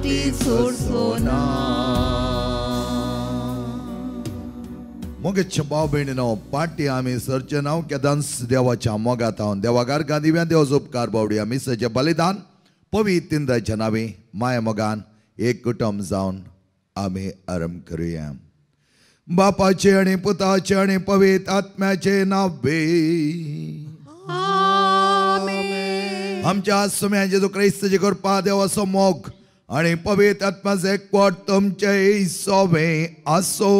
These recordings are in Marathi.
फाटी सोडसोना. मोगे भाव भयणीनो पाटी आमी सरचे नाव केदांस देवाच्या मोगात हांव देवागार गादिव्या देवाचो उपकार बावडी आमी सचे बलिदान पवित्र तिंद्राच्या नावी माय मोगान एक कुटुंब जावन आमी आरंभ करुया. बापाचे आणि पुताचे आणि पवित्र आत्म्याचे नावे आमच्या सुम्या जेजू क्रिस्ताची कृपा देवाचो मोग आणि पवित्र आत्म्याचे एकवट तुमचे सोबे आसो.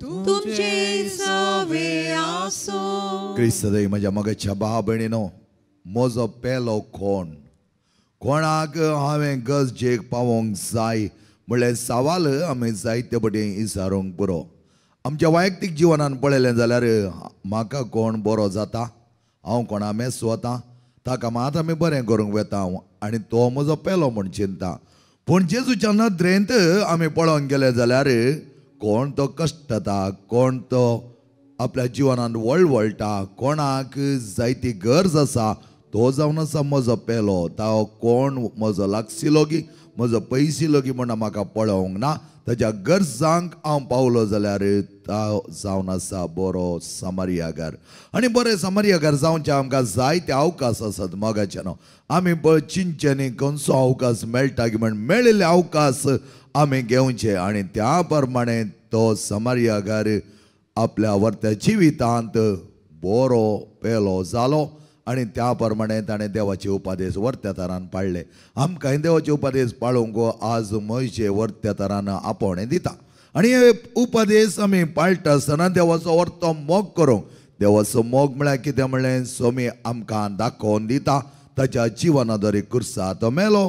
तुमचे सवे आसो. क्रिस्त देव म्हज्या मोगाच्या भाव भयणीनो म्हजो पेलो कोणाक हांवें गरजेक पावोंक जाय म्हणल्यार सवाल आमी जायते बटेन विचारूंक पुरो. आमच्या वैयक्तीक जिवनान पळयलें जाल्यार म्हाका कोण बरो जाता हांव कोणा मेस वता ताका मात आमी बरें करूंक वेता आनी तो म्हजो पेलो म्हूण चिंता. पूण जेजूच्या नदरेंत आमी पळोवंक गेले जाल्यार कोण तो कश्टता कोण तो आपल्या जिवनान वळवळटा कोणाक जायती गरज आसा तो जावन आसा म्हजो पेलो. तो कोण म्हजो लागशिलो गी म्हजो पयसिलो गी म्हण म्हाका पळोवंक ना. ताच्या गरजांक हांव पावलो जाल्यार तो जावन आसा बरो समारियागार. आनी बरे समारियागार जावचे आमकां जायते अवकाश आसात मोगाचे न्हू. आमी चिंतचे खंयचो अवकाश मेळटा की म्हण मेळिल्ले अवकाश आमी घेवचे आनी त्या प्रमाणे तो समारियागार आपल्या वर्त्या जिवितांत बरो पेलो जालो आनी त्या प्रमाणे ताणें देवाचे उपादेश वर्त्या तरान पाळले. आमकांय देवाचे उपादेश पाळूंक आज म्हयचे वर्त्या तरान आपोवणें दिता आनी हे उपादेश आमी पाळटा आसतना देवाचो वर्तो मोग करूंक. देवाचो मोग म्हळ्यार कितें म्हणलें सोमी आमकां दाखोवन दिता ताच्या जिवनादरी कुर्सा तो मेलो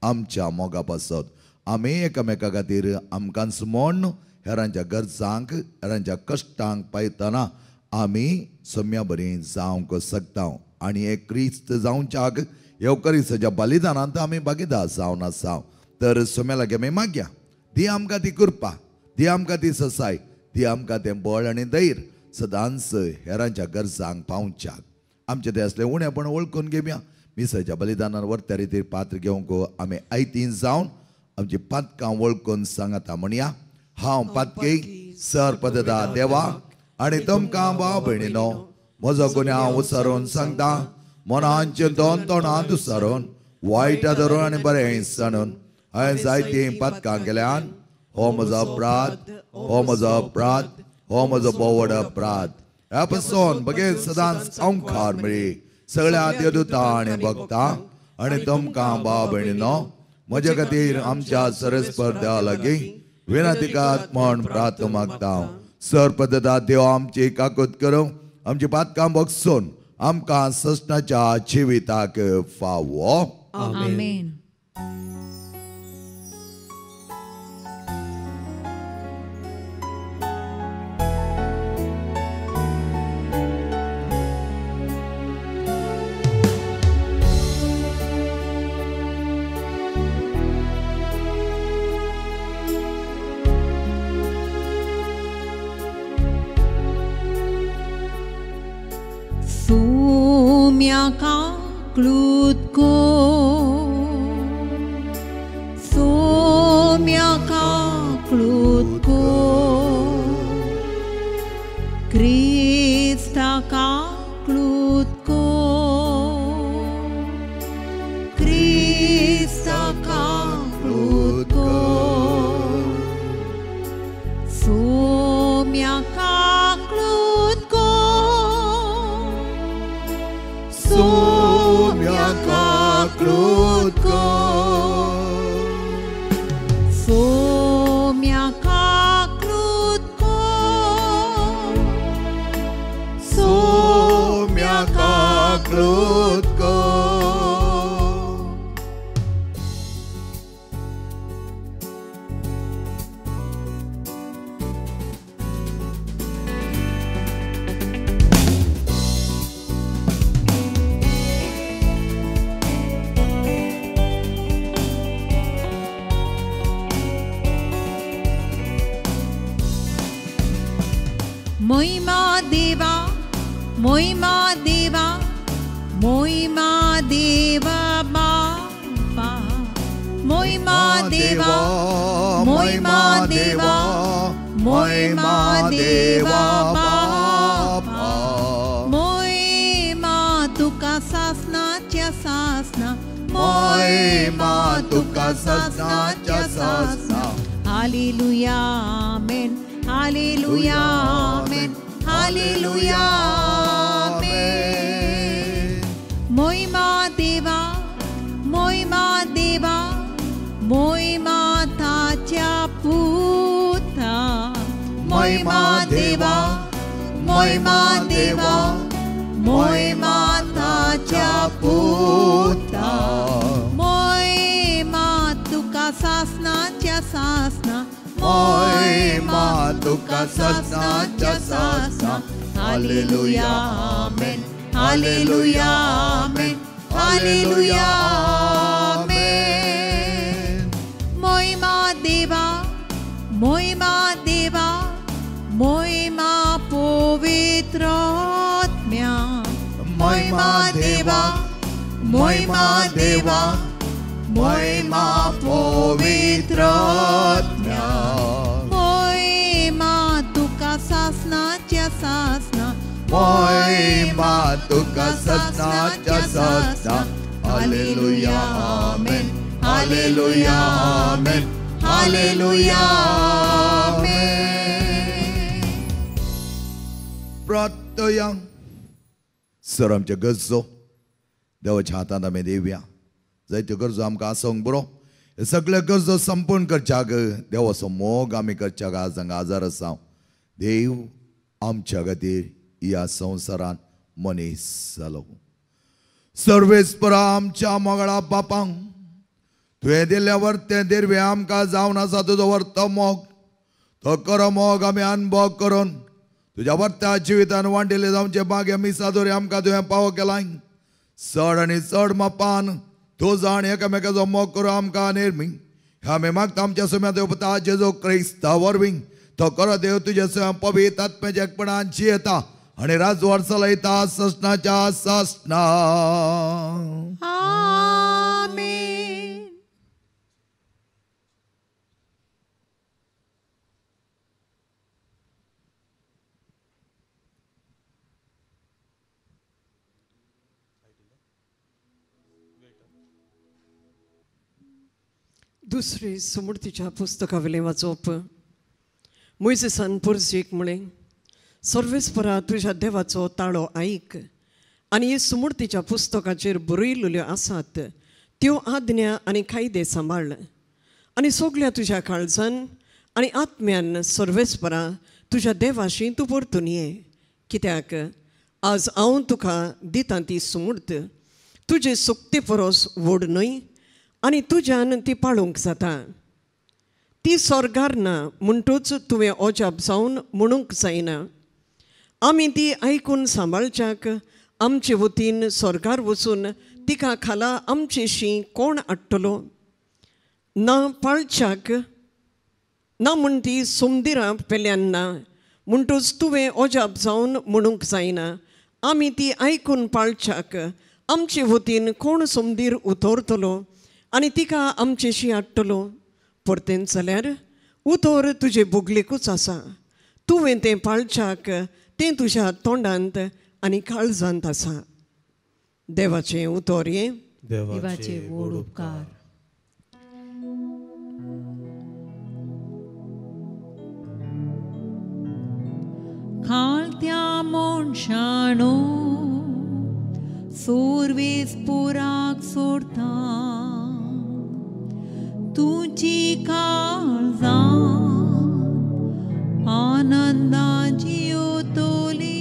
आमच्या मोगा पासत. आमी एकामेका खातीर आमकांच म्हण हेरांच्या गरजांक हेरांच्या कश्टांक पायतना आमी सोम्या बरी जावंक शकता आनी एक क्रिस्त जावच्याक येवकरीच्या बलिदानांत आमी भागीदार जावन आसा. तर सोम्या लागी आमी मागया दी आमकां ती कृपा दी आमकां ती ससाय दी आमकां तें बळ आनी धैर्य सदांच हेरांच्या गरजांक पावच्याक. आमचें तें असलें उणेपण वळखून घेवया. मिसाच्या बलिदानार वर्त्या रितीर पात्र घेवंक आमी आयतीं जावन आमची पातकां वळखून सांगता म्हणया. हांव पातकी सर पदता देवा आनी तुमकां भाव भयणीनो म्हजो गुन्या हांव उसारून सांगता मनांचे दोन तोंडांत उसारून वायटा धरून आनी बरें सांडून हांवें जायतीं पातकां केल्यान हो म्हजो अपराध हो म्हजो अपराध हो म्हजो बोवड अपराध. ह्या पासून बगेर सदांच अंकार मेळ्ळी सगळ्या देवदूतां आनी भक्तां आनी तुमकां भाव भयणीनो म्हजे खातीर आमच्या सरस्पर देवा लागीं विनंतीकात म्हण प्रार्थना मागता. सर पद्दता देव आमची काकूत करूं आमची पातकां बगसून आमकां सस्नाच्या जिविताक फावो. आमेन. Somiaka klutko, Somiaka klutko, Kristaka klutko, Kristaka klutko, Somiaka klutko. Somiaka klutko, Somiaka klutko, Somiaka klutko. Moima deva, Moima deva, Moima deva baba, Moima महिमा देवा बापा महिमा तुका सासनाच्या सासना महिमा तुका सासनाच्या सासना हालेलुया आमेन हालेलुया आमेन हालेलुया आमेन महिमा देवा महिमा ताच्या पुता महिमा देवा महिमा ताच्या पुता महिमा तुका सासनाच्या सासना महिमा तुका सासनाच्या सासना हालेलुया आमेन हालेलुया आमेन हालेलुया आमेन महिमा देवा महिमा पवित्र आत्म्या महिमा देवा महिमा पवित्र आत्म्या महिमा तुका सासनाच्या सासना महिमा तुका सासनाच्या सासना हालेलुया आमेन हालेलुया आमेन हालेलुया आमेन प्रार्थया सर आमच्या गरजो देवाच्या हातांत आमी दिवया जायत्यो गरजो आमकां आसोंक बरो हे सगळे गरजो संपूर्ण करच्याक देवाचो मोग आमी करच्याक आज हांगा आजार आसा देव आमच्या खातीर ह्या संवसारांत मनीस जालो सर्वेस्परा आमच्या मोगळा बापांक तुवें दिल्ल्या वर्तें दिरवें आमकां जावन आसा तुजो वर्त मोग तो खरो मोग आमी अनुभव करून तुज्या वर्त्या जिवितान वांटिल्ले जावचे बागे मिसादोरी आमकां तुवें पावो केलाय चड आनी चड मापान तुजो आनी एकामेकाचो मोग करून आमकां निर्मी हे आमी मागता आमच्या सुम्या देवता जेजो क्रिस्ता वरवीं तो खरो देव तुजे सुम्या पवित्र आत्म्याच्या एकपणान जियेता आणि राजवार चलयता ससनाच्या ससना आमेन दुसरे सुमृतीच्या पुस्तकावेलें वाचप मोइसेसान पुरजेक म्हळें सर्वेस्परा तुज्या देवाचो ताळो आयक आनी सुमृतीच्या पुस्तकाचेर बरयल्ल्यो आसात त्यो आज्ञा आनी कायदे सांबाळ आनी सगळ्या तुज्या काळजान आनी आत्म्यान सर्वेस्परा तुज्या देवाशी तूं परतून ये कित्याक आज हांव तुका दितां ती सुमूर्त तुजे सुक्ते परस व्हड न्हय आनी तुज्यान ती पाळूंक जाता ती स्वर्गार ना म्हणटूच तुवें अजाप जावन म्हणूंक जायना आमी ती आयकून सांबाळच्याक आमचे वतीन स्वर्गार वचून तिका खाला आमचेशी कोण हाडटलो ना पाळच्याक ना म्हण ती सोमदिरां पेल्यान ना म्हणटूच तुवें अजाप जावन म्हणूंक जायना आमी ती आयकून पाळच्याक आमचे वतीन कोण सोमदीर उतरतलो आनी तिका आमचेशी हाडटलो परतेन जाल्यार उतर तुजे बुगलेकूच आसा तुवें तें पाळच्याक तें तुज्या तोंडांत आनी काळजांत आसा देवाचें उतर हे देवाचे व्हड उपकार खाळत्या मनशाणो सोर्वेस पोराक सोडता तुजी काळजां आनंदाची ओतोली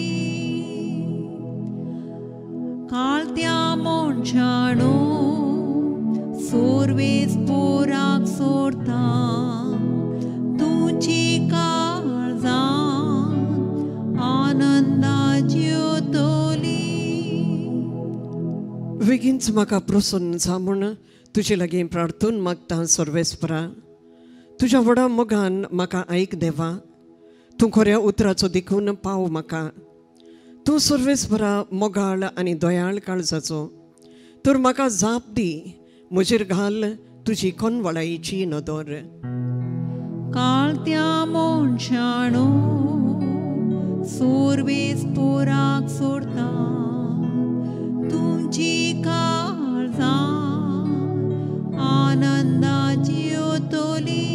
खाळत्या मनशाणो सोर्वेस पोराक सोडता तुजी काळजां आनंदाची ओतोली बेगीनच म्हाका प्रसन्न जा म्हूण तुजे लागीं प्रार्थून मागता सर्वेस्परा तुज्या व्हडा मोगान म्हाका आयक देवा तूं खऱ्या उतराचो देखून पाव म्हाका तूं सर्वेस्परा मोगाळ आनी दयाळ काळजाचो तर म्हाका जाप दी म्हजेर घाल तुजी कोनवळायेची नदर काळत्या मनशाणो सोर्वेस पोराक सोडता तुमची काळजां आनंदाची ओतोली.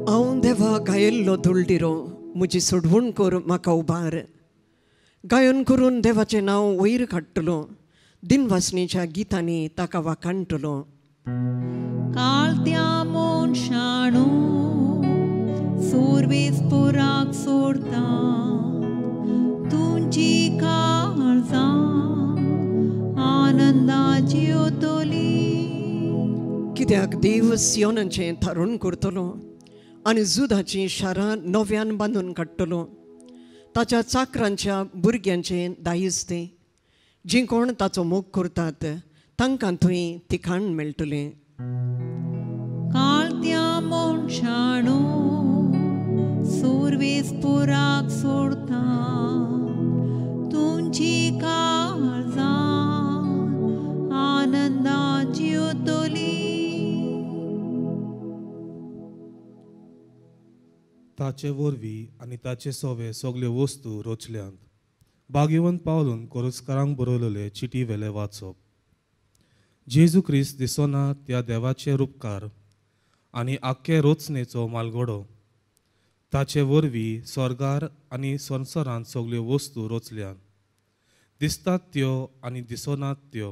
हांव देवा गायल्लो धुळडिरो म्हजी सोडवण कर म्हाका उबार. गायन करून देवाचें नांव वयर काडटलो, दिनवासणीच्या गितांनी ताका वाखाणटलो. काळत्या मनशाणो सोर्वेस पोराक सोडता तुमची काळजां आनंदाची ओतोली. कित्याक देव सियोनाचें थारोवन करतलो आनी जुदाचीं शारां नव्यान बांदून काडटलो. ताच्या चाकरांच्या भुरग्यांचें दायज तें. जीं कोण ताचो मोग करतात तांकां थंय तिखाण मेळटलें. काळत्या मनशाणो सोर्वेस पोराक सोडता तुमची काळजां आनंदाची ओतोली. ताचे वरवीं आनी ताचे सोवे सगल्यो वस्तू रचल्यांत. भाग्यवंत पावलून कोरसकारांक बरयलेले चिटी वेले वाचप. जेजू क्रिस्त दिसना त्या देवाचे रूपकार आनी आख्खे रचनेचो मालगडो. ताचे वरवीं स्वर्गार आनी संवसारांत सगल्यो वस्तू रचल्यात. दिसतात त्यो आनी दिसनात त्यो,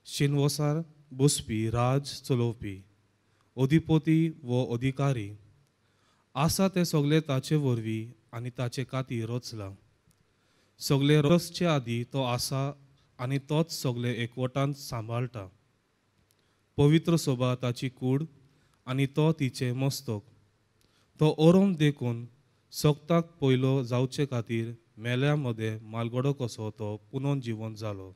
शिनवसार बसपी राज चलोवपी, अधिपती वो अधिकारी. आसा ते सगळे ताचे वरवीं आनी ताचे खातीर रचला. सगळे रचचे आदी तो आसा आनी तोच सगळे एकवटान सांबाळटा. पवित्र सोबा ताची कूड आनी तो तिचे मस्तक. तो ओरोम देखून सोगताक पयलो जावचे खातीर मेल्या मदें मालगडो कसो तो पुनर्जीवन जालो.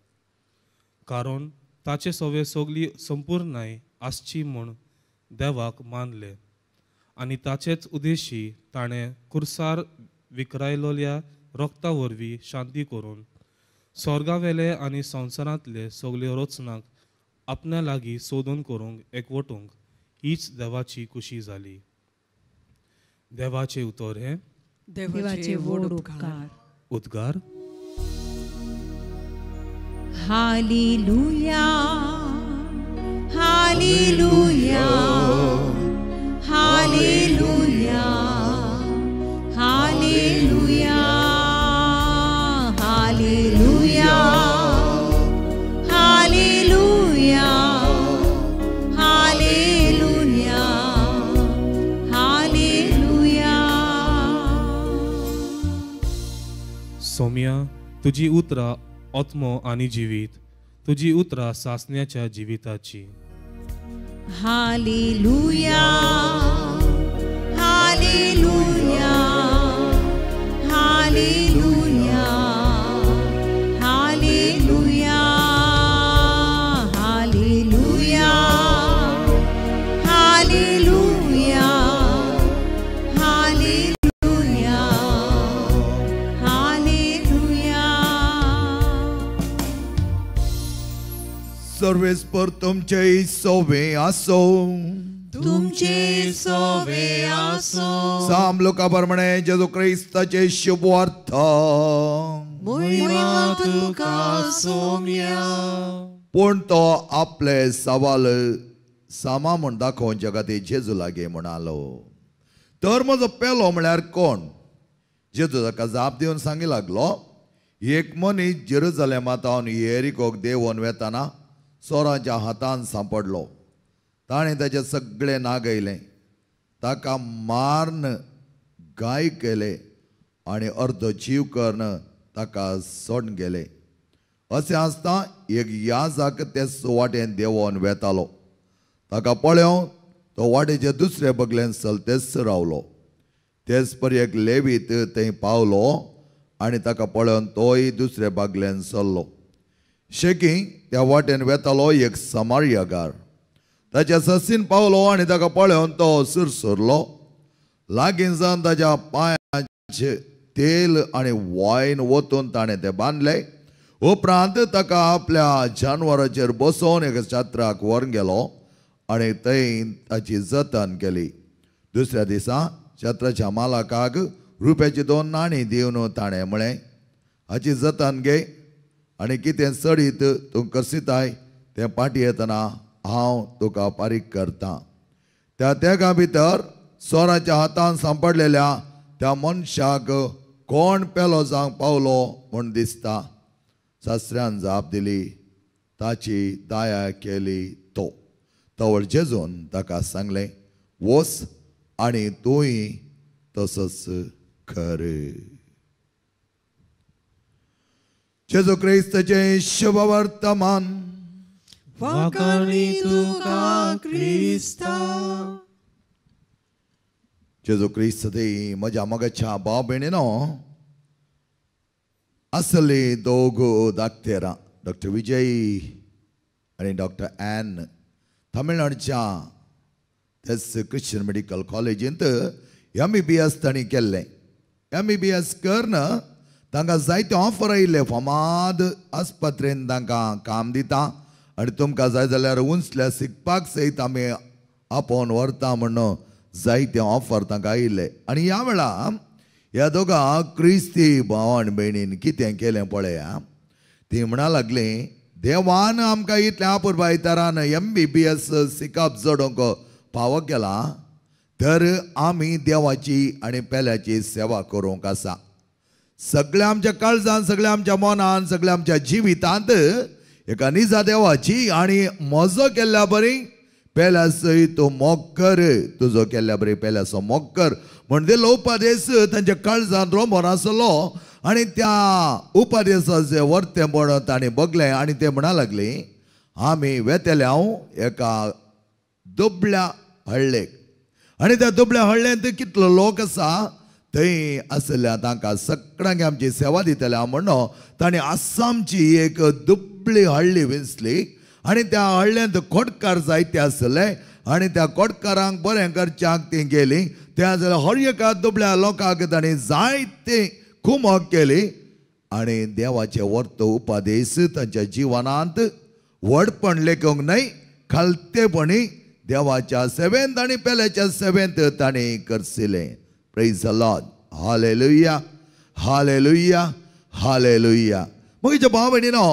कारण ताचे सोवे सगली संपूर्णाय आसची म्हूण देवाक मानले आनी ताचेच उद्देशी ताणें कुर्सार विकरायलोल्या रक्ता वरवीं शांती करून स्वर्गावेले आनी संवसारांतले सगल्यो रचनाक आपण्या लागीं सोदून करूंक एकवटूंक हीच देवाची खुशी जाली. देवाचे उतर हे देवाचे व्हड उपकार. उद्गार. हालेलुया हालेलुया हालेलुया हालेलुया हालेलुया हालेलुया हालेलुया हालेलुया. सौम्या, तुजी उतरां आत्मो आनी जिवीत, तुजी उतरां सासण्याच्या जिविताची. हालेलुया हालेलुया हालेलुया हालेलुया हालेलुया हालेलुया हालेलुया हालेलुया. सर्वेस्पर तुमचे सोवे आसो. तुमचे सोवे आसो. साम लोका प्रमाणे जेजू क्रिस्ताचे शुभार्थ. महिमा तुका सौम्या. पूण तो आपले सवाल सामा म्हूण दाखोवन जगाती जेजू लागी म्हणालो. तर म्हजो पेलो म्हळ्यार कोण? जेजू ताका जाप दिवन सांगी लागलो, एक मनीस जेरुसलेमांतावन येरिकोक देंवोन वेताना सोराच्या हातान सांपडलो. ताणें ताचे सगळे नागयलें, ताका मारन गाय केले आनी अर्द जीव करून ताका सोडून गेले. अशें आसता एक याजक ते वाटेन देंवोन वेतालो. ताका पळोवन तो वाटेचे दुसरे बगलेन सलतेस रावलो. तेच पर एक लेवीत थंय पावलो आनी ताका पळोवन तोय दुसरे बागलेन सरलो. शेकी त्या वाटेन वेतालो एक समारियागार ताच्या ससीन पावलो आनी ताका पळोवन तो सुरसुरलो. लागीं जावन ताच्या पांयाचे तेल आनी वायन वतून ताणें ते बांदले. उपरांत ताका आपल्या जानवराचेर बसोवन एका छत्राक व्हरून गेलो आनी थंय ताची जतन केली. दुसऱ्या दिसा शत्राच्या मालकाक रुपयाची 2 नाणी दिवन ताणें म्हळें, हाची जतन घे आनी कितें चडीत तूं करसिताय तें पाटी येतना हांव तुका फारीक करतां. त्या तेगा भितर सोराच्या हातान सांपडलेल्या त्या मनशाक कोण पेलो जावंक पावलो म्हूण दिसता. सासऱ्यान जाप दिली, ताची दया केली तो. तवळ जेजून ताका सांगलें, वच आनी तूंय तसोच कर. जेजू क्रिस्ताचे शुभ वर्तमान. वाकाणी तुका क्रिस्ता. जेजू क्रिस्त दी म्हज्या मोगाच्या भाव भयणीनो, असली दोग धाकटेरां डॉक्टर विजय आनी डॉक्टर एन तमिळनाडूच्या तेच क्रिश्चन मेडिकल कॉलेजींत MBBS तांणी केल्लें. MBBS करना तांकां जायते ऑफर आयिल्ले. फामाद आस्पत्रेन तांकां काम दिता आनी तुमकां जाय जाल्यार उंचल्या शिकपाक सयत आमी आपोवन व्हरता म्हणून जायते ऑफर तांकां आयिल्ले. आनी ह्या वेळा ह्या दोगा क्रिस्ती भावान भयणीन कितें केलें पळया. ती म्हणा लागली, देवान आमकां इतल्या अपुरबायतारान MBBS शिकप जोडूंक फावो केला, तर आमी देवाची आनी पेल्याची सेवा करूंक आसा. सगळ्या आमच्या काळजान, सगळ्या आमच्या मनान, सगळ्या आमच्या जिवितांत एका निजा देवाची आनी म्हजो केल्ल्या बरी पेल्या सयत तूं मोग कर, तुजो केल्ल्या बरी पेल्याचो मोग कर म्हण दिलो उपादेश तांच्या काळजान रोमोन आसलो. आनी त्या उपादेशाचे वर्तेपण ताणें बगलें आनी ते म्हणा लागली, आमी वेतेल्या एका दुबळ्या हळ्ळेक आनी त्या दुबळ्या हळ्ळेंत कितलो लोक आसा थंय आसल्या तांकां सगळ्यांक आमची सेवा दितल्या म्हणून ताणें आसामची एक दुबळी हळ्ळी विंचली. आनी त्या हळ्ळेंत खोडकार जायते आसले आनी त्या खोडकारांक बरें करच्याक ती गेली. त्या जाल्यार हर एका दुबळ्या लोकांक ताणें जायते कुमक केली आनी देवाचे वर्त उपादेश तांच्या जिवनांत व्हडपण लेखूंक न्हय, खालतेपणी देवाच्या सेवेंत आनी पेल्याच्या सेवेंत ताणें करसिलें. Praise the lord. हालेलुया, हालेलुया, हालेलुया. म्हज्या भाव भयणीनो,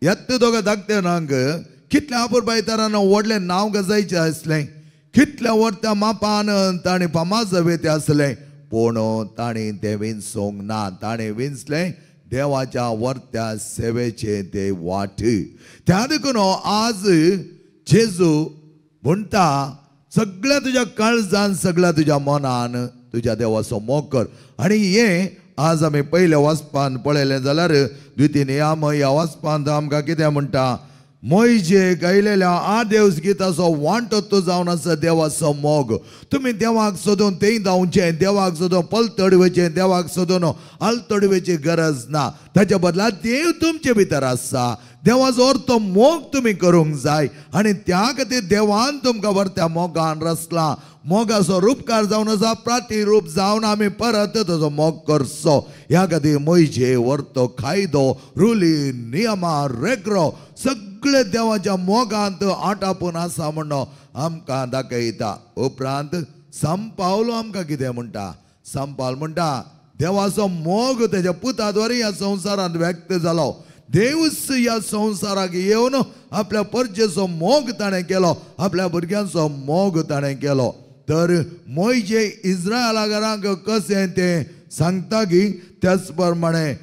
येत्त दोगा धाकटेरांक कितल्या अपुरबायतारान व्हडलें नांव गजायचें आसलें, कितल्या वर्त्या मापान ताणें फामाद जावेते आसलें, पूण ताणें तें विंचूंक ना. ताणें विंचलें देवाच्या वर्त्या सेवेचे ते वाट. त्या देखून आज जेजू म्हणटा, सगळ्या तुज्या काळजान, सगळ्या तुज्या मनान तुज्या देवाचो मोग कर. आनी हें आज आमी पयल्या वाचपान पळयलें जाल्यार द्वितीय नियम ह्या वाचपांत आमकां कितें म्हणटा, मोइजे गायलेल्या आदेवस गिताचो वांटो जावन आसा देवाचो मोग. तुमी देवाक सोदून तें धांवचें, देवाक सोदून पलतडवेचें, देवाक सोदून आलतडवेची गरज ना. ताच्या बदला देव तुमचे भितर आसा. देवाचो अर्थ मोग तुमी करूंक जाय आनी त्या खातीर देवान तुमकां वर्त्या मोगान रचला. मोगाचो रूपकार जावन आसा, प्राती रूप जावन आमी परत ताचो मोग करचो. ह्या खातीर मोइजे वर्तो कायदो, रुली, नियमा, रेग्रो सगळे देवाच्या मोगांत आटापून आसा म्हणून आमकां दाखयता. उपरांत सांपावलो आमकां कितें म्हणटा, सांपावलो म्हणटा देवाचो मोग तेज्या पुताद्वारे ह्या संवसारांत व्यक्त जालो. देवच ह्या संवसाराक येवन आपल्या परजेचो मोग ताणें केलो, आपल्या भुरग्यांचो मोग ताणें केलो. तर मोइजे इस्रायलांक कशें तें सांगता की त्याच प्रमाणे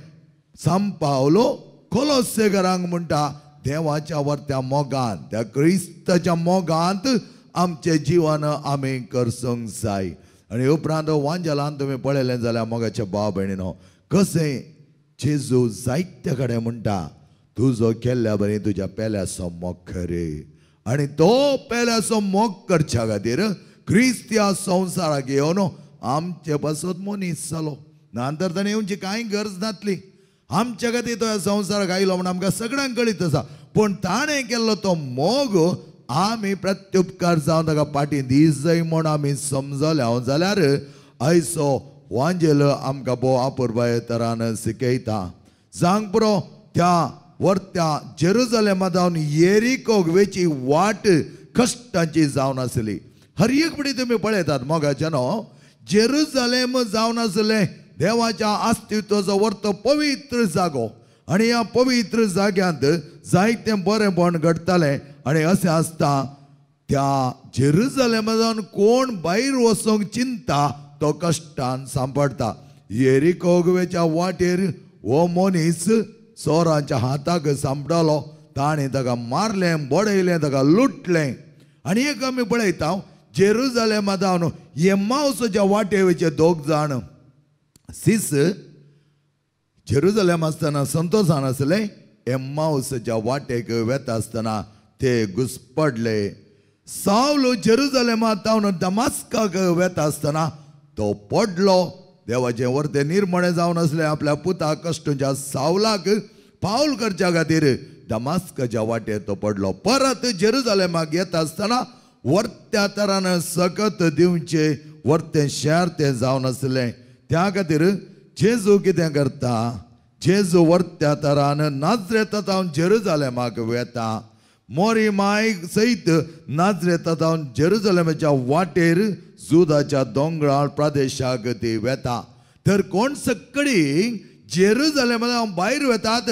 सांपावलो कोलोसेकारांक म्हणटा, देवाच्या वर्त्या मोगान, त्या क्रिस्ताच्या मोगांत आमचें जीवन आमी करसूंक जाय. आनी उपरांत वांजलांत तुमी पळयलें जाल्यार मोगाच्या भाव भयणीनो, कशें जेजू जायते कडेन म्हणटा, तुजो केल्ल्या बरी तुज्या पेल्याचो मोग कर. आनी तो पेल्याचो मोग करच्या खातीर क्रिस्त ह्या संवसाराक येवन आमचे पासत मनीस जालो. नंतर ताणें येवची कांय गरज नासली. आमच्या खातीर तो ह्या संवसाराक आयलो म्हणून आमकां सगळ्यांक कळीत आसा. पूण ताणें केल्लो तो मोग आमी प्रत्युपकार जावन ताका फाटीं दीस जाय म्हूण आमी समजल्या जाल्यार आयचो वांजेल आमकां भोव अपुरबाय तरान शिकयता. जांग पुरो त्या वर्त्या जेरुजलेमा जावन येरिकोक वेची वाट कश्टांची जावन आसली. हर एक पडी तुम्ही पळयतात मोगाच्यानो जेरुसलेम जावन आसले देवाच्या अस्तित्वाचो व्हरतो पवित्र जागो आणि ह्या पवित्र जाग्यांत जायते बरेपण घडताले आणि अशें आसता त्या जेरुसलेमांतल्यान कोण भायर वचूंक चिंता तो कश्टान सांपडटा येरिको गोवेच्या वाटेर हो मनीस चोरांच्या हाताक सांपडलो ताणें ताका मारलें बडयलें ताका लुटलें आनी एक आमी पळयता जेरुसलेमांत जावन एम्माऊसच्या वाटेवयचे दोग जाण सीस जेरुसलेम आसतना संतोशान आसले एम्माऊसच्या वाटेक वेता आसतना ते घुसपडले सावल जेरुसलेमांत जावन दमास्काक वेता आसतना तो पडलो देवाचे वर्ते निर्मणे जावन आसले आपल्या पुता कश्टच्या सावलाक पावल करच्या खातीर दमास्काच्या वाटेर तो पडलो परत जेरुसलेमाक येता आसतना वर्त्या तरान सकत दिवचे वर्ते शहर ते जावन आसले त्या खातीर जेजू कितें करता जेजू वर्त्या तरान नाजरेतांत जेरुसलेमाक वेता मोरी माय सयत नाजरेतांत जेरुसलेमाच्या वाटेर जुदाच्या दोंगराळ प्रदेशाक ती वेता तर कोण सक्कडी जेरुसलेमांत भायर वेतात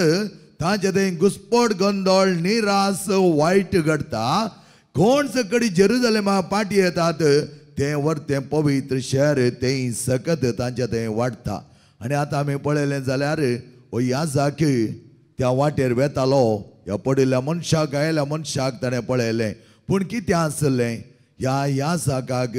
तांचे थंय घुसपट गोंदळ निरास वायट घडता कोण सक्कडी जेरुसलेमा पाटी येतात ते वर्ते पवित्र शहर तें सकत तांचे थंय वाडटा आनी आतां आमी पळयलें जाल्यार ह्या जाकी त्या वाटेर वेतालो ह्या पडिल्ल्या मनशाक गायल्या मनशाक ताणें पळयलें पूण कितें आसलें ह्या जागाक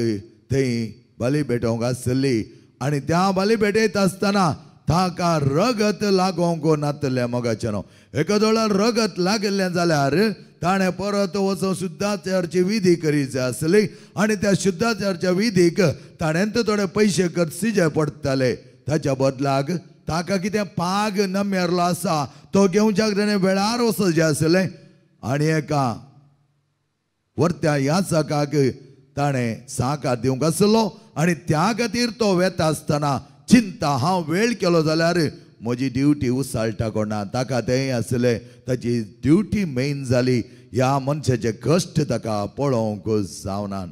थंय बली भेटोवंक आसली आनी त्या बली भेटयत आसतना ताका रगत लागोंक नातलें मोगाचेनो एका दोळार रगत लागलें जाल्यार ताणें परत वचून शुद्धाचाराची विधी करी जाय आसली आनी त्या शुद्धाचाराच्या विधीक ताणें थोडे पयशे खर्चिचे पडटले ताच्या बदलाक ताका कितें पाग नमेरलो आसा तो घेवच्याक ताणें वेळार वचचें आसलें आनी एका वर्त्या ह्या जागाक ताणें साकार दिवंक आसलो आनी त्या खातीर तो वेता आसतना चिंता हांव वेळ केलो जाल्यार म्हजी ड्युटी उसाळटा कोणा ताका तें आसलें ताची ड्युटी मेन जाली ह्या मनशाचे कश्ट ताका पळोवंक जावना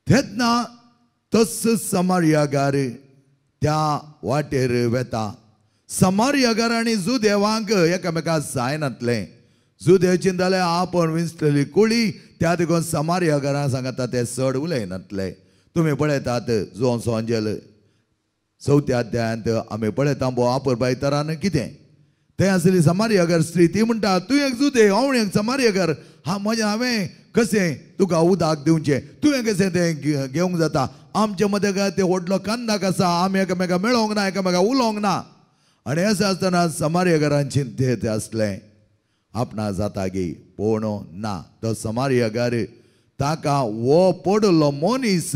तेन्ना तस समारियागार त्या वाटेर वेता समारियागार आनी जुदेवांक एकामेकाक जायनातलें जुदेव चिंतले आपण विंचलेली कुळी त्या देखून समारियागारां सांगता ते चड उलयनातले तुमी पळयतात जो सोंजेल 4थ्या अध्यायांत आमी पळयता भो आपुरबाई तरान कितें तें आसली समारियागार स्त्री ती म्हणटा तूं एक जुदेव हांव एक समारियागार हांवें कशें तुका उदक दिवचें तुवें कशें तें घेवंक जाता आमचे मदें काय ते व्हडलो कांदाक आसा आमी एकामेकाक मेळोंक ना एकामेकाक उलोवंक ना आनी अशें आसतना समारियागारांची चिंतेत आसलें आपणा जाता गे पूण ना तो समारियागार ताका वो पडलो मनीस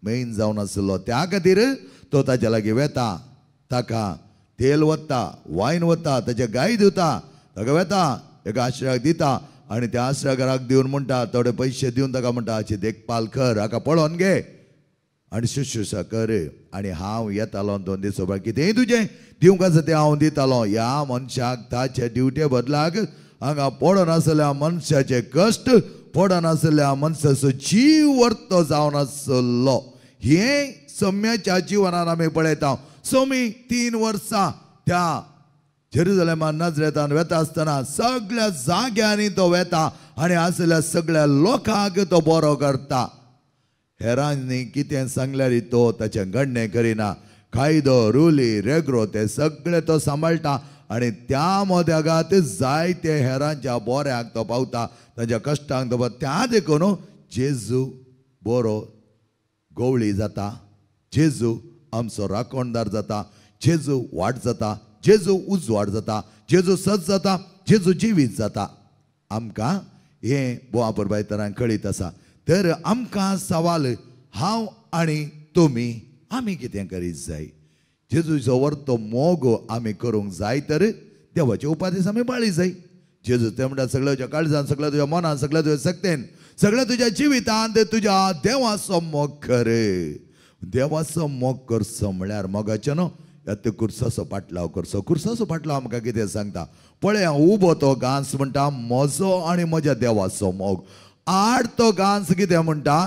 मेन जावन आसलो त्या खातीर तो ताच्या लागीं वेता ताका तेल वता वायन वता ताचे गाय दिता ताका वेता एका आश्रयाक दिता आनी त्या आश्रयकाराक दिवन म्हणटा थोडे पयशे दिवन ताका म्हणटा हाची देखभाल कर हाका पळोवन घे आनी शुश्रूषा कर आनी हांव येतालो 2 दीस सोबत कितेंय तुजें दिवंक आसा तें हांव दितालो ह्या मनशाक ताचे ड्युटे बदलाक हांगा पडोन आसल्या मनशाचे कश्ट पडोन आसल्या मनशाचो जीव व्हरतो जावन आसलो हें सम्याच्या जिवनान आमी पळयता सोमी 3 वर्सां त्या जेरुसलेमान नाजरेतान वेता आसतना सगळ्या जाग्यांनी तो वेता आनी आसल्या सगळ्या लोकांक तो बरो करता हेरांनी कितें सांगल्यार तो ताचें गणने करिना कायदो रुली रेग्रो ते सगळे तो सांबाळटा आनी त्या मोद्यागात जायते हेरांच्या बोऱ्याक तो पावता ताच्या कश्टांक तो त्या देखून जेजू बरो गवळी जाता जेजू आमचो राखणदार जाता जेजू वाट जाता जेजू उजवाड जाता जेजू सत जाता जेजू जिवीत जाता आमकां हें बोवापुरबाय तरां कळीत आसा तर आमकां सवाल हांव आनी तुमी आमी कितें करीत जाय जेजूचो व्हरतो मोग आमी करूंक जाय तर देवाचे उपादेश आमी पाळी जाय जेजू ते म्हणटा सगळ्या तुज्या काळजान सगळ्या तुज्या मनान सगळ्या तुज्या सक्तेन सगळ्या तुज्या जिवितांत तुज्या देवाचो मोग कर देवाचो मोग करचो म्हळ्यार मोगाचें न्हू ते कुर्साचो पाटलाव करचो कुर्साचो पाटलाव आमकां कितें सांगता पळय हांव उबो तो गांस म्हणटा म्हजो आनी म्हज्या देवाचो मोग आड तो गांस कितें म्हणटा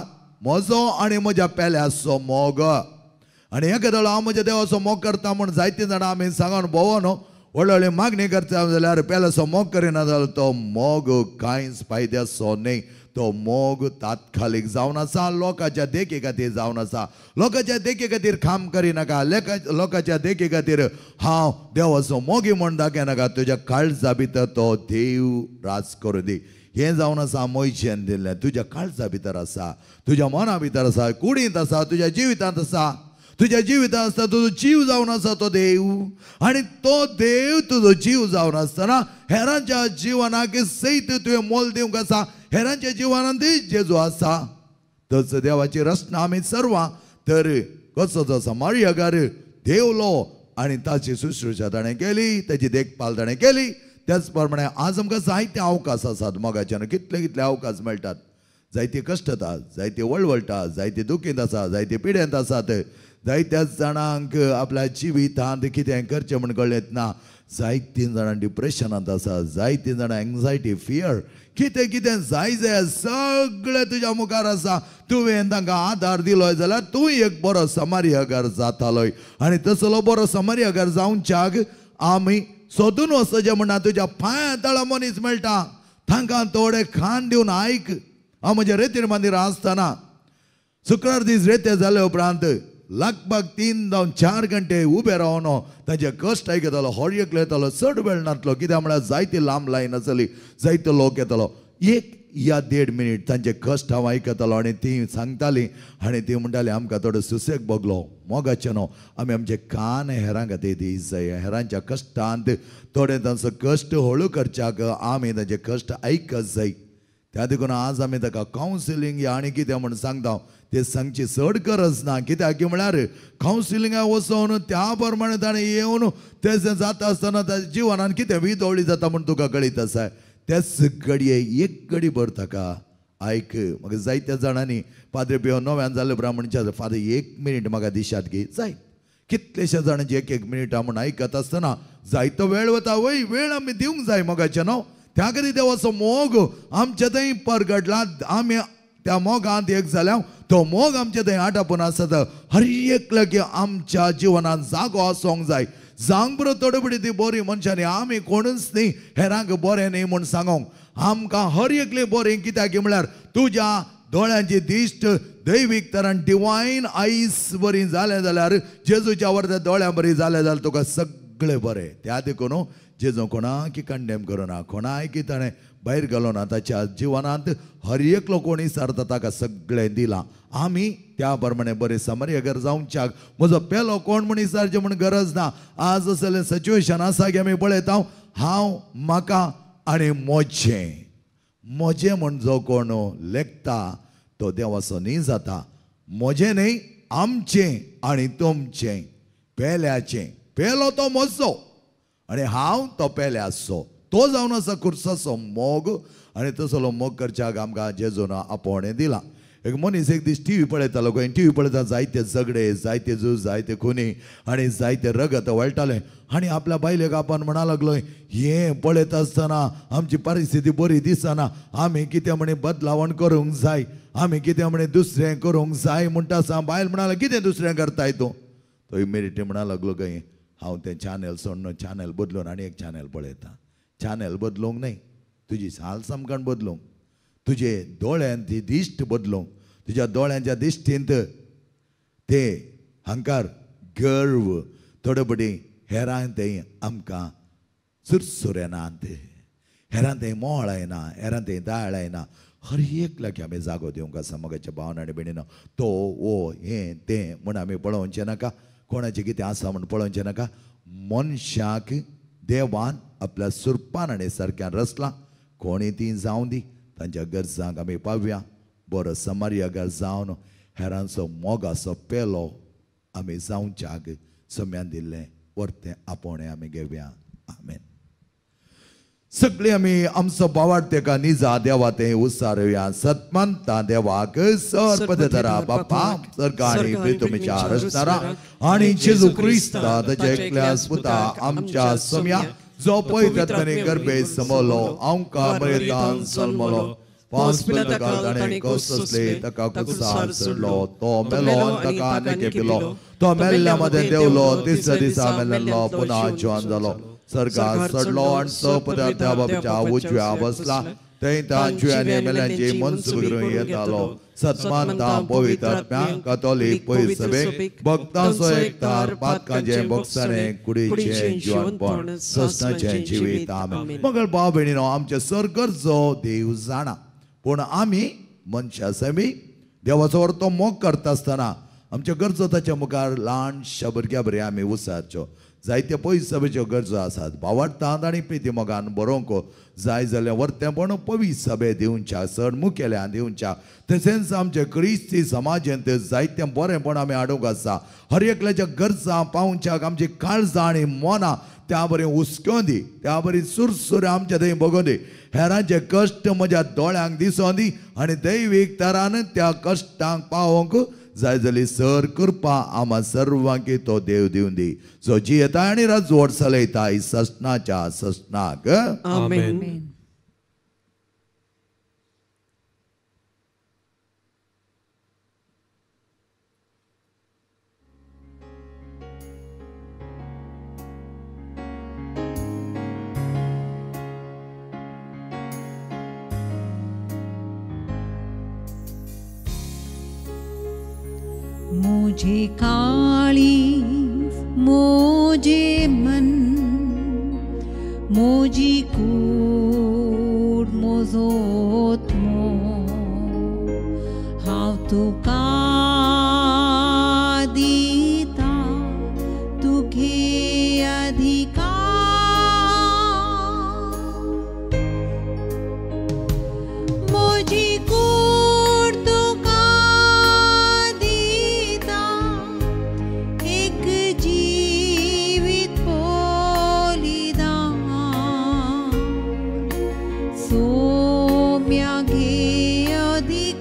म्हजो आनी म्हज्या पेल्याचो मोग आनी एकेदो हांव म्हज्या देवाचो मोग करता म्हूण जायतीं जाणां आमी सांगून भोंवो न्हू व्हडली व्हडली मागणी करता जाल्यार पेल्याचो मोग करिना जाल्यार तो मोग कांयच फायद्याचो न्ही तो मोग तात्कालीक जावन आसा लोकांच्या देखी खातीर जावन आसा लोकांच्या देखी खातीर काम करिनाका लोकांच्या देखी खातीर हांव देवाचो मोगी म्हूण दाखयनाका तुज्या काळजा भितर तो देव राज करूं दी हें जावन आसा मोयशेन दिल्लें तुज्या काळजा भितर आसा तुज्या मना भितर आसा कुडींत आसा तुज्या जिवितांत आसा तुज्या जिवितांत आसता तुजो जीव जावन आसा तो देव आनी तो देव तुजो जीव जावन आसतना हेरांच्या जिवनाक सयत तुवें मोल दिवंक आसा हेरांच्या जिवनांत जेजू आसा तस देवाची रचना आमी सर्वां तर कसो जो समार्यकार देवलो आनी ताची शुश्रूषा ताणें केली ताची देखभाल ताणें केली त्याच प्रमाणे आज आमकां जायते अवकाश आसात मोगाच्यान कितले कितले अवकाश मेळटात जायते कश्ट आसात जायते वळवळटा जायते दुखींत आसा जायते पिड्यांत आसात जायत्या जाणांक आपल्या जिवितांत कितें करचें म्हण कळ्ळेंच ना जायतीं जाणां डिप्रेशनांत आसा जायतीं जाणां एंग्जायटी फियर कितें कितें जाय जाय सगळें तुज्या मुखार आसा तुवें तांकां आदार दिलोय जाल्यार तूं एक बरो समार्यकार जातालोय आनी तसलो बरो समार्यकार जावच्याक आमी सोदून वचचें म्हणना तुज्या पांया तळा मनीस मेळटा तांकां थोडे खाण दिवन आयक हांव म्हज्या रेतीर मंदिरांत आसतना शुक्रार दीस रेते जाले उपरांत लगभग 3 जावन 4 घंटे उबे रावन ताचे कश्ट आयकतालो हॉर्येकलो येतालो चड वेळ नासलो कित्याक म्हळ्यार जायती लांब लायन आसली जायतो लोक येतालो 1 या 1.5 मिनीट तांचे कश्ट हांव आयकतालो आनी ती सांगताली आनी ती म्हणटाली आमकां थोडो सुसेग भोगलो मोगाचें न्हू आमी आमचे कान हेरां खातीर दीस जाय हेरांच्या कश्टांत थोडे तांचो कश्ट हळू करच्याक आमी ताचे कश्ट आयकत जाय त्या देखून आज आमी ताका कावन्सिलींग आनी कितें म्हूण सांगता ते सांगची चड गरज ना कित्याक की म्हळ्यार कावन्सिलिंगाक वचून त्या प्रमाणे ताणें येवन तें जाता आसतना ताच्या जिवनान कितें विदोळी जाता म्हूण तुका कळीत आसा तेच घडये एक घडी भर ताका आयक म्हाका जायत्या जाणांनी पाद्रे पियो 9 जाले उपरांत म्हणचे फादर 1 मिनीट म्हाका दिशात घे जाय कितलेशे जाणांचे 1 मिनिटा म्हूण आयकत आसतना जायतो वेळ वता वय वेळ आमी दिवंक जाय मोगाचें न्हू त्या खातीर देवाचो मोग आमचे थंय परगडला आमी त्या मोगांत एक जाल्यार तो मोग आमचे थंय आटापून आसत हर एकले की आमच्या जिवनांत जागो आसूंक जाय जावंक बरो तडबडी ती बरी मनशांनी आमी कोणूच न्ही हेरांक बरें न्ही म्हूण सांगूंक आमकां हर एकले बरें कित्याक म्हळ्यार तुज्या दोळ्यांची दिश्ट दैवीक तरान डिवायन आयस बरी जालें जाल्यार जेजूच्या वरच्या दोळ्यां बरी जालें जाल्यार तुका सगळें बरें त्या देखून जेजू कोणाक कंडेम करूना कोणाय की ताणें भायर घालो ना ताच्या जिवनांत हर एकलो कोण इसारता ताका सगळें दिलां आमी त्या प्रमाणे बरे समार्यकार जावच्याक म्हजो पेलो कोण म्हूण इसारचें म्हूण गरज ना आज असलें सिच्युएशन आसा की आमी पळयता हांव म्हाका आनी म्हजें म्हूण जो कोण लेखता तो देवाचो न्ही जाता म्हजें न्ही आमचें आनी तुमचें पेल्याचें पेलो तो म्हजो आनी हांव तो पेल्याचो तो जावन आसा खुर्साचो मोग आनी तसलो मोग करच्याक आमकां जेजून आपोवणें दिलां एक मनीस एक दीस टीव्ही पळयतालो गोंय टीव्ही पळयता जायते झगडे जायते झूज जायते खुनी आनी जायते रगत वळटाले आनी आपल्या बायलेक आपोवन म्हणा लागलो हें पळयत आसतना आमची परिस्थिती बरी दिसना आमी कितें म्हणे बदलावण करूंक जाय आमी कितें म्हणे दुसरें करूंक जाय म्हणटा आसा बायल म्हणालो कितें दुसरें करताय तूं तो इमिडिएटली म्हणा लागलो गय हांव तें चॅनल सोडून चॅनल बदलून आनी एक चॅनल पळयता चॅनल बदलूंक न्ही तुजी साल सामकाण बदलूंक तुजे दोळ्यान ती दिश्ट बदलूंक तुज्या दोळ्यांच्या दिश्टींत ते हंकार गर्व थोडेपटी हेरां तें आमकां सुरसुरेनांत हेरां तें मोळ येना हेरां तें दाळ येना हर एकल्याक आमी जागो दिवंक आसा मोगाच्या भावना आनी भयणीनो तो वो हें तें म्हूण आमी पळोवचें नाका कोणाचें कितें आसा म्हूण पळोवचें नाका मनशाक देवान आपल्या सुरपान आनी सारक्यान रचलां कोणी ती जावं दी तांच्या गरजांक आमी पावया बरो समार्यकार जावन हेरांचो मोगाचो पेलो आमी जावच्याक सम्यान दिल्लें वर्तें आपोवणें आमी घेवया आमेन सगळीं आमी आमचो बोवाड तेका निजा देवा तें उसारुया सतमंता देवाक सर्पदरा बापा सरकाणी प्रितुमीच्या रस्तारा आनी जेजू क्रिस्ता ताच्या एकल्या पुता आमच्या सम्या जो पयतातनी गर्भे समोलो आमकां मरेतान सल्मलो पावस पिलाताका ताणें कोसले ताका कुसार चडलो तो मेलो आनी ताका आनीक पिलो तो मेल्ल्या मध्ये देवलो तिसऱ्या दिसा मेल्लो पुन्हा जिवंत जालो सर्गार चडलो आनी तो पदार्था बाबच्या उजव्या बसला थंय तांचे मेल्यांची मनसूब करून येतालो सत्मानता पवित्र आत्म्या कातोलीक पयस सभेक भक्तांचो एकठार पातकांचे भक्ताने कुडीचे जिवनपण सस्ताचे जिवीत आमेन. मगर भाव भयणीनो आमचे सर्गरजो देव जाणा पूण आमी मनशां समी देवाचो अर्थ मोग करता आसतना आमच्या गरजो ताच्या मुखार ल्हानशा भुरग्या बरें आमी उसारच्यो जायत्यो पयस सभेच्यो गरजो आसात भावार्थांत आनी प्रिती मोगान बरोवंक जाय जाल्यार वर्तेपण पवित्र सभे दिवच्या सण मुखेल्या दिवच्या तशेंच आमचे क्रिस्ती समाजांत जायतें बरेंपण आमी हाडूंक आसा हर एकल्याच्या गरजा पावच्याक आमची काळजां आनी मनां त्या बरें हुस्क्यो दी त्या बरी सुरसुर आमच्या थंय बगोवन दी हेरांचे कश्ट म्हज्या दोळ्यांक दिसोन दी आनी दैवीक तरान त्या कश्टांक पावोवंक जाय जाली सर कृपा आम्हा सर्वांक तो देव दिवन दी जो जियेता आनी राजवट चलयता सस्नाच्या सस्नाक आमेन. मुझे काळी मोजे मन मोजी कूड मोजोत मो हांव तुका दिता तुगे अधिकार मोजी कूड तुका दिता एक जीवित बलिदान सोम्या घे अधिकार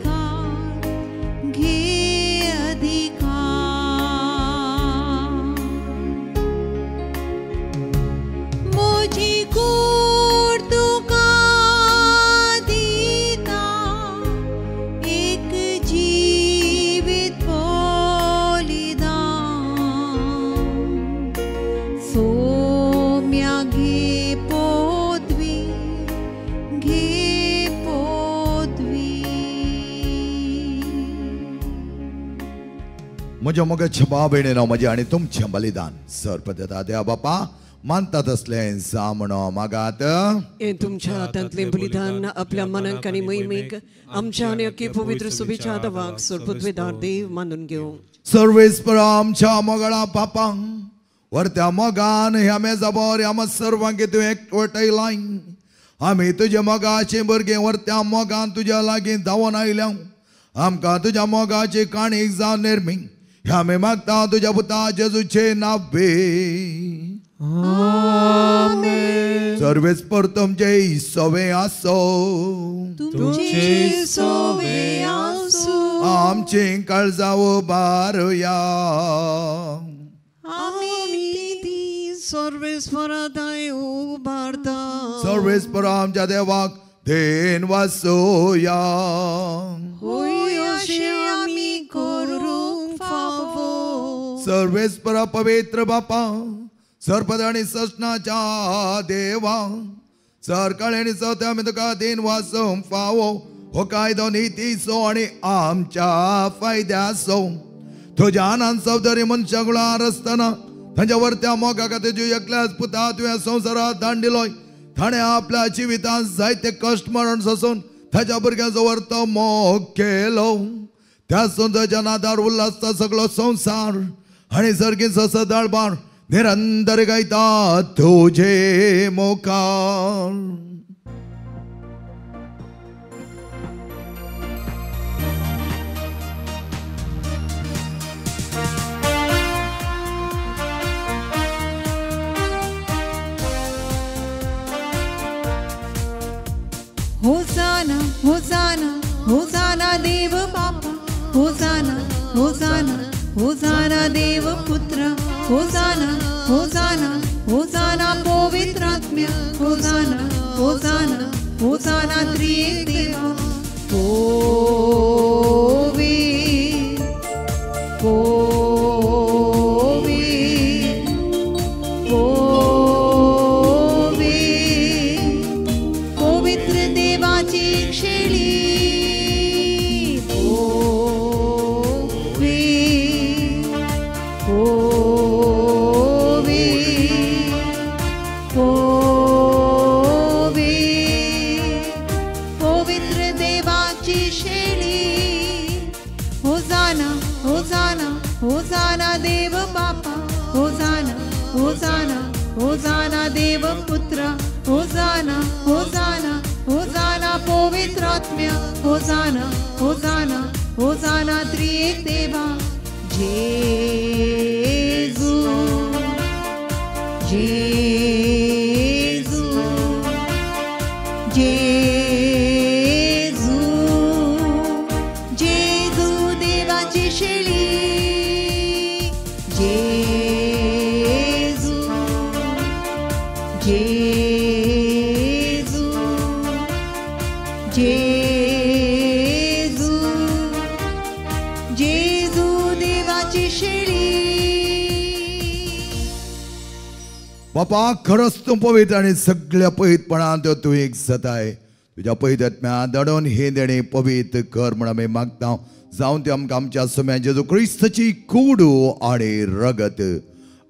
मोजी कूड तुका दिता एक जीवित बलिदान सोम्या घे पदवी म्हज्या मोगाच्या भाव भयणीनो म्हजें आनी तुमचें बलिदान सर्पदेता देवा बापा मानता तसलें जामणो मागात हे तुमच्या हातांतलें बलिदान आपल्या मनाक आनी मैमीक आमच्या आनी अख्खे पवित्र सुबेच्या आदवाक सर्पद्वेदार देव मानून घेवं. सर्वेस्पर आमच्या मोगळा पापांक वर्त्या मोगान ह्या मेजाबोर ह्या सर्वांक तूं एकवटायलाय आमी तुज्या मोगाचे भुरगे वर्त्या मोगान तुज्या लागीं धांवून आयल्या आमकां तुज्या मोगाची काणीक जावन निर्मी ह्या आमी मागता तुज्या पुता जेजूचे नांवे. सर्वेस्पर तुमचे सवे आसो तुमचे सोवे आसो आमची काळजां उबारुया आमी ती सर्वेस्परादाय उबारता सर्वेस्पर आमच्या देवाक देन वासोया होय अशें आमी करूंक फावो. सर्वेस्परा पवित्र बापा सरपद आनी सस्नाच्या देवा सरकाळी आनी सत्य आमी तुका देन वासोवंक फावो हो कायदो नितीचो आनी आमच्या फायद्याचो तुज्या आनंद सवदरी मनशा कुळार आसतना तांच्या वर्त्या मोगा खातीर तुज्या एकल्याच पुता तुवें संवसारांत धाडलोय ताणें आपल्या जिवितांत जायते कश्ट मरण सोसून ताच्या भुरग्याचो वर्त मोग केलो त्या सुंदरच्या नादार उल्हासता सगळो संवसार आनी सर्गीन सदाळबाण निरंतर गायता तुझे मोकार. होसाना होसाना होसाना देव बापा होसाना होसाना होसाना देव पुत्र होसाना होसाना होसाना पवित्र आत्म्या होसाना होसाना होसाना त्रिएक देवा होसाना देव बापा, होसाना होसाना होसाना देव पुत्र, होसाना होसाना होसाना पवित्रात्म्या, होसाना होसाना होसाना त्रिएक देवा. जेजू जेजू जेजू जेजू देवाची शेळी. जेजू जेजू जेजू जेजू देवाची शेळी. बापा खरंच तू पवित्र आणि सगळ्या पवित्रपणात तू एक सताय. तुझ्या पवित्रात्म्या दडोन हे देणे पवित्र कर म्हणून आम्ही मागता. जाऊन ते आमकां आमच्या सोम्या जेजू क्रिस्ताची कूड आणि रगत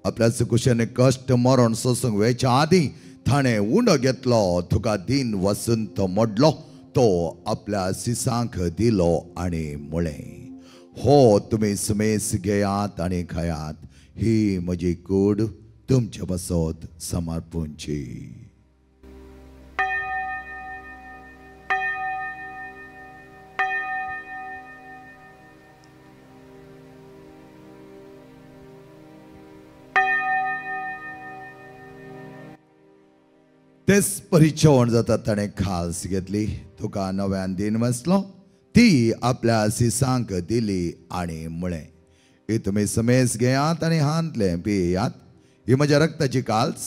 आपल्या कुशेने कष्ट मरण सोसूंक वेच्या आदी ताणें उंडो घेतलो. तुका दिन वसून तो मोडलो, तो आपल्या सिसांक दिलो आणि मुळे. हो तुम्ही सुमेस घेयात आणि खायात. ही म्हजी कूड तुमच्या बसत समर्पूंची. तेच परिचवण जाता ताणें खास घेतली. तुका नव्यान दिन वसलो, ती आपल्या सिसांक दिली आणि मुळे. ही तुमी समेस घेयात आणि हांतले पियात. ही म्हज्या रक्ताची काल्स,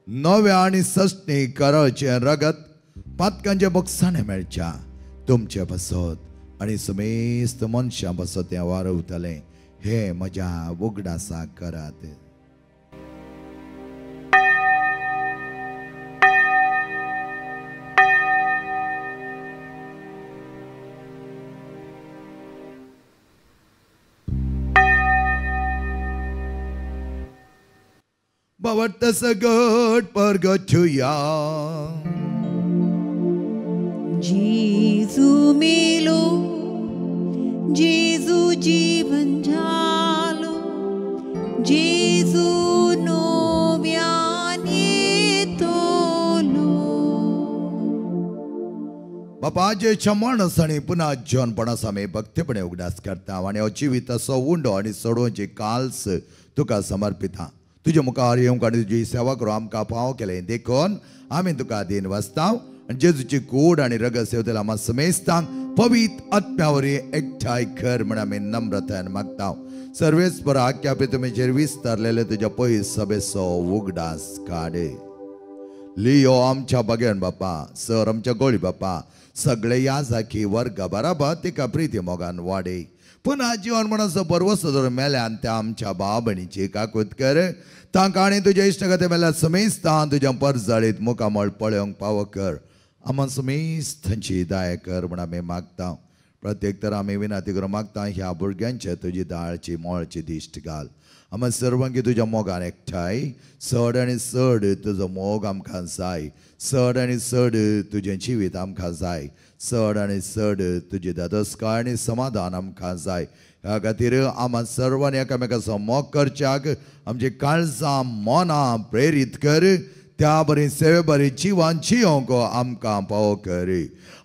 नव्या आणि सस्ती करळचे रगत पातकांचे बक्षाणे मेळच्या तुमचे बसत आणि समेस्त मनशां बसत हें वारवतलें. हे म्हज्या उगडासा करात. But that's a good purgatoria. जेजू मेलो, जेजू जीवन झालो, जेजू नव्यान येतलो. बापाचे माणस आणि पुन्हा जनपणास आम्ही भक्तीपणे उगडास करता आणि जिवीत असो उंडो आणि सोडोवची काल्स तुका समर्पिता. तुझे मुखार येवंक आनी तुजी सेवा करूं आमकां पाव केलें देखून आमी तुका दिन वस्ताव. आनी जेजूची कूड आनी रगत सेवतले आम्हा समेस्तांक पवित्र आत्म्यावरी एकठांय कर म्हण आमी नम्रतायेन मागता. सर्वेस्पर आख्या पितुमेचेर विस्तारलेले तुज्या पयस सभेचो उगडास काड. लियो आमच्या बगेन बापा, सर आमच्या गोळी बापा, सगळे याजाकी वर्ग बराबर तिका प्रिती मोगान वाडय. पुन्हा जीवन म्हणून परवस जर मेल्यान त्या आमच्या बाबणीची काकूत कर. तांकां आनी तुज्या इश्टगते मेल्यार समेस्तां तुज्या परजळीत मुखामळ पळोवंक फावो कर. आम्हा समेस्तांची दया कर म्हण आमी मागता. प्रत्येक तर आमी विनंती करून मागता ह्या भुरग्यांचे तुजी दाळची मोळची दिश्ट घाल. आम्हा सर्वांगी तुज्या मोगान एकठांय. चड आनी चड तुजो मोग आमकां जाय. चड आनी चड तुजें जिवीत आमकां जाय. चड आनी चड तुजी दादोसकाय आनी समाधान आमकां जाय. ह्या खातीर आम्हा सर्वांनी एकामेकाचो मोग करच्याक आमची काळजां मनां प्रेरीत कर. त्या बरी सेवे बरी जिवान जियोंक आमकां पावो कर.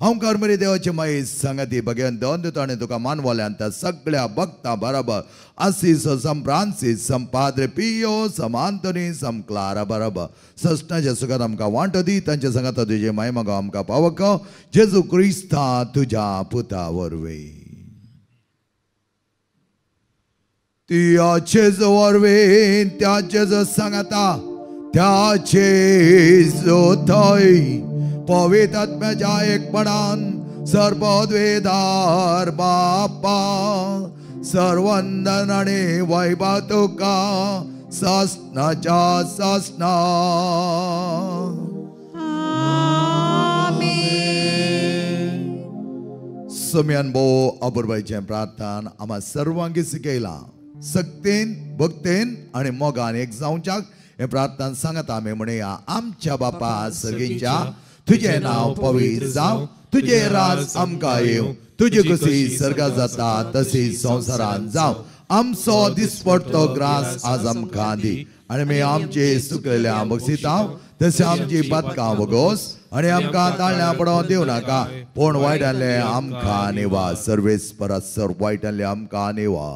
हांव कर्मरी देवाची माई संगती भगेन दोन दिता आनी तुका मानवल्यान त्या सगळ्या भक्तां बरोबर आसीस सम फ्रांसीस सम पाद्रे पियो सम आंतोनी सम क्लारा बरोबर सस्ताच्या सुखात आमकां वांटो दी. तांच्या संगत तुजे महिमा आमकां पावक. जेजू क्रिस्ता तुज्या पुता वरवीं. त्याचेच वरवीं त्याचेच सांगता त्याचे जो थंय पवित्र आत्म्याच्या एकपणान सर्वद्वेदार बापा सर्वंदन आणि वैभव तुका ससनाच्या ससना. सम्यान भो अपुर्बाईचे प्रार्थना आम्हा सर्वांगी शिकयला. सक्तीन भक्तीन आणि मोगान एक जावच्याक हे प्रार्थना सांगत आम्ही म्हणूया. आमच्या बापा सर्गींच्या तुझे नाव पवित्र जाव, तुझे राज आमकां येव, तुझी कशी सर्गा जाता तशी संसारान जाव. आमचो दिसपडतो ग्रास आज आमकां दी आणि मी आमचे सुकलेल्या बक्षितांव तसे आमची पातकां वगोस आणि आमकां ताळण्या पडोवन दिवं नाका, पूण वायटांतले आमकां नेवा. सर्वेस परस सर वायटांतले आमकां नेवा.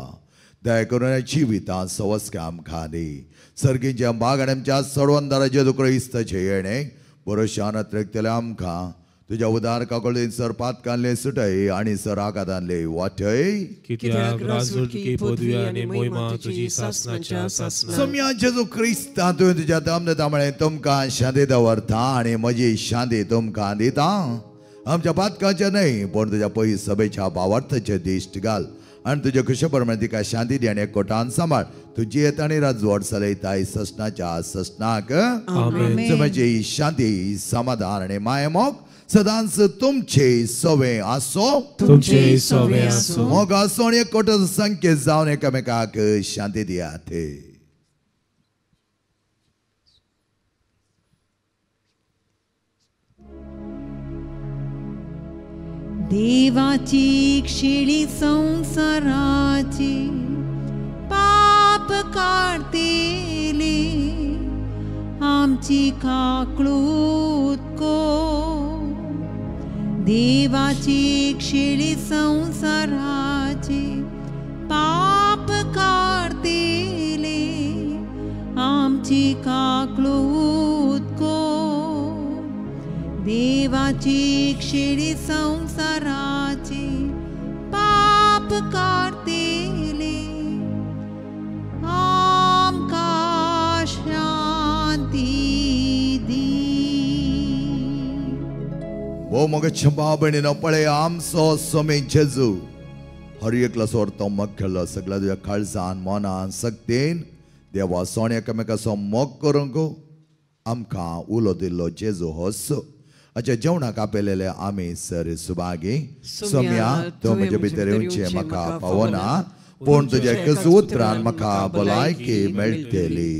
दया करून जिवितां सवस्क्या आमकां दी. सर्गीच्या बागड्यांच्या सोडवंदारा जेजू क्रिस्ताचे येणे बरोशान त्रेकतले आमकां तुझ्या उदार काकळेन सर पातकांतले सुटय आणि सर आकादांतले वाटय. कित्याक राजवटी पदवी आणि महिमा तुझी सासनाच्या सासना. सम्या जेजू क्रिस्ता तुवें तुज्या दमनतामुळे तुमकां शांती दवरता आणि म्हजी शांती तुमकां दिता. आमच्या पातकांचे न्हय पूण तुज्या पै सभेच्या भावार्थाचे दिश्ट घाल आणि तुझ्या खुशेप्रमाणे तिका शांती दी आणि एकवटान सांबाळ. तुजी येत आणि राजवट चलयताय ससनाच्या ससनाक. म्हजी शांती समाधान आणि मायमोग सदांच तुमचे सवे आसो. तुमचे सवे आसो. मोग आसो आणि एकवट संख्येत जावन एकामेकाक शांती दियात. देवाची क्षिणी संसाराची पाप काढतेले आमची काकळूत को. देवाची क्षिणी संसाराची पाप काढतेले आमची काकळूत को. देवाची क्षिणी संसाराची पाप काढतेले आमका शांती दी. ओ मग छंबा बहिणीनं पळे आमचो सोमे जेजू हर एकला सोरतो मग खेळलो सगळ्या तुझ्या काळजान मनान सक्तीन देवा सोण एकामेकाचो मोग करूंक आमकां उलो दिल्लो जेजू होस. अच्छा जेवणाक आपयलेले आमी सर सुभागी. सोम्या तूं म्हजे भितर येवचें म्हाका पावना, पूण तुज्या कसू उतरान म्हाका भलायकी मेळटली.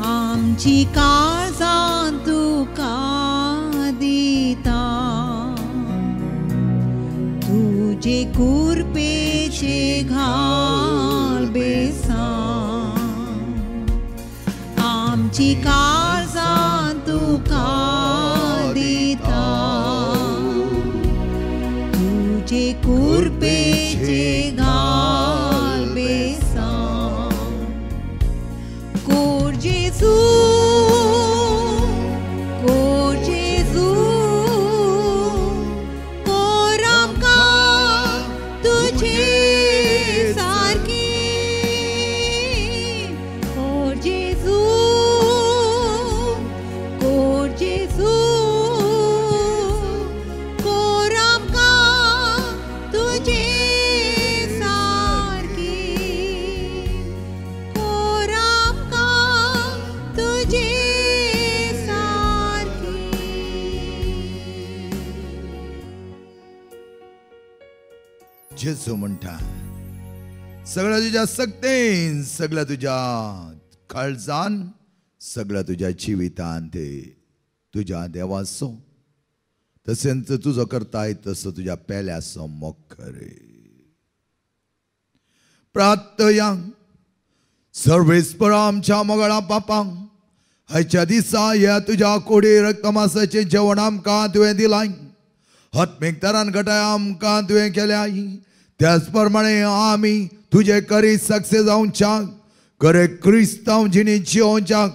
आमची काळजां तुका दिता, तुझे कुरपेचे घाल बेसां. आमची काळजां तुका दिता, तुझे कुरपेचे घाल बेसां. कोर जेजू, कोर जेजू, कोर आमकां तुझे जेजू म्हणटा सगळ्या तुझ्या सक्तेन, सगळ्या तुझ्या काळजान, सगळ्या तुझ्या जिवितान ते तुझ्या देवाचो, तसेच तुझो करताय तसं तुझ्या पेल्याचो मोग करे. प्रार्थया सर्वेस्पर आमच्या मोगळा पापांक आयच्या दिसा ह्या तुझ्या कोडी रक्तमासाचे जेवण आमकां तुवें दिलाय. आत्मीक तरान घटाय आमकां तुवें केल्याय. त्याच प्रमाणे आमी तुझे करी सक्सेस जावच्याक, खरे क्रिस्तांव जिणी जिवोवच्याक,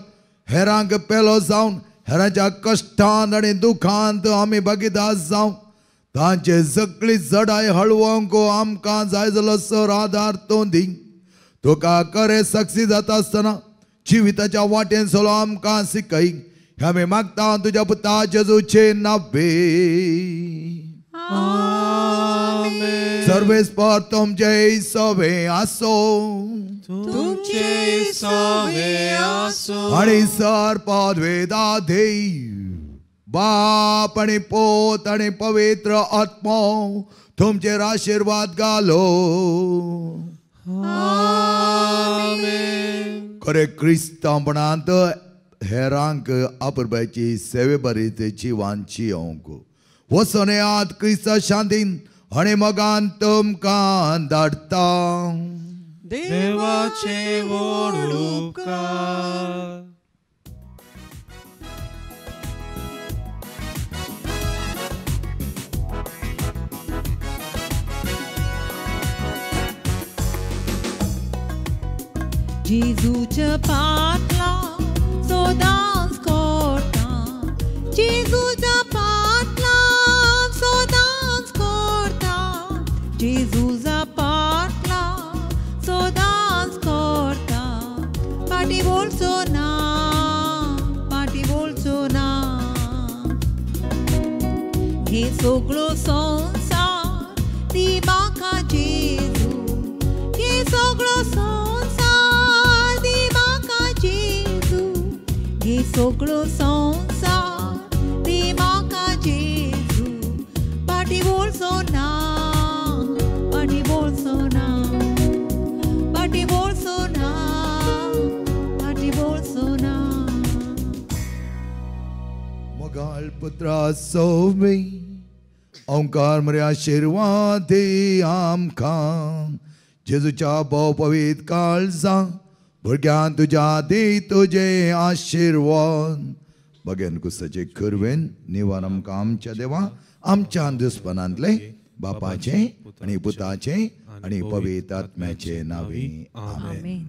हेरांक पेलो जावन हेरांच्या कश्टांत आनी दुखांत आमी भागीदार जावं. तांचे सगळी जडाय हळवंक आमकां जाय जालो सर आदार तो दी. तुका खरे सक्सेस जाता आसतना जिविताच्या वाटेन चलो आमकां शिकय. हें आमी मागता तुज्या पुता जेजूचे नांवे. सर्वेस्पर तुमचे सवे आसो, तुमचे सवे आसो. आणि सर्पद वेदा देई बाप आणि पोत आणि पवित्र आत्मा तुमचेर आशीर्वाद घालो. खरे क्रिस्तांवपणांत हेरांक आपुरबायची सेवे बरीचे जिवान जियोंक वचून येयात क्रिस्ता शांतीन आणि मगान तुमकां धाडटा. देवाचे व्हड उपकार. जेजूच्या पाटला सोदांच कोरता, जेजूच्या पाटला सोदांच कोरता, जेजूच्या पाटला सोदांच कोरता. पाटी बोलचो ना, पाटी बोलचो ना. हे सगळो संसार ती म्हाका जेजू, हे सगळो संसार ती म्हाका जेजू, हे सगळो संसार ती म्हाका जेजू. पाटी बोलचो ना, पाटी बोलचो ना, पाटी बोलचो ना, पाटी बोलचो ना. मोगाळ पुत्रा सोवे ओंकार मरे आशीर्वाद दे आमकां. जेजूच्या भोव पवित्र काळजां भुरग्यां तुज्या दे तुझे आशीर्वाद. भगेन कुसाचे करवेन निवार आमकां आमच्या देवा आमच्या दुस्पनांतले बापाचे आणि पुताचे आणि पवित्र आत्म्याचे नावे. आमेन.